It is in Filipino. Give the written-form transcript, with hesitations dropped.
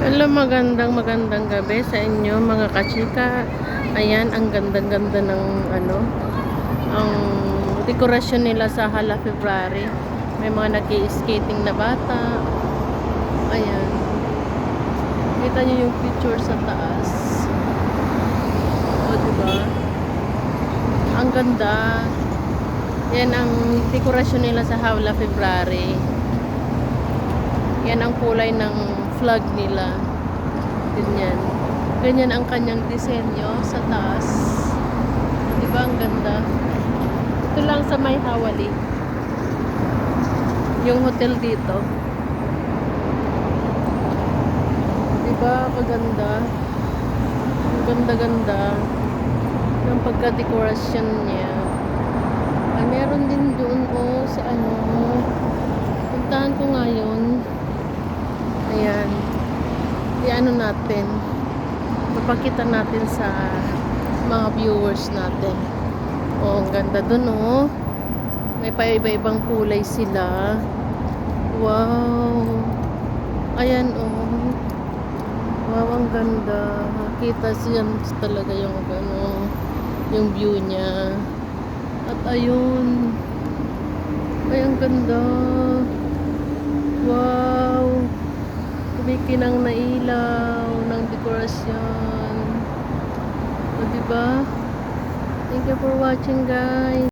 Hello, magandang gabi sa inyo mga kachika. Ayan, ang ganda-ganda ng ang dekorasyon nila sa Hala February. May mga nag-skating na bata. Ayan. Kita niyo yung picture sa taas. O, diba? Ang ganda. Yan ang dekorasyon nila sa Hala February. Yan ang kulay ng flag nila. Ganyan. Ganyan ang kanyang disenyo sa taas. Diba ang ganda? Ito lang sa May Hawali. Yung hotel dito. Diba kaganda? Ang ganda-ganda ng pagka-dekorasyon niya. Ay, meron din doon sa puntahan ko ngayon. Ayan. I-ano natin. Papakita natin sa mga viewers natin. Oh, ang ganda dun, oh. May paiba-ibang kulay sila. Wow. Ayan, oh. Wow, ang ganda. Kita siya talaga yung yung view niya. At ayun. Ay, ang ganda. Wow. Kumikinang na ilaw ng dekorasyon. O, diba? Thank you for watching, guys.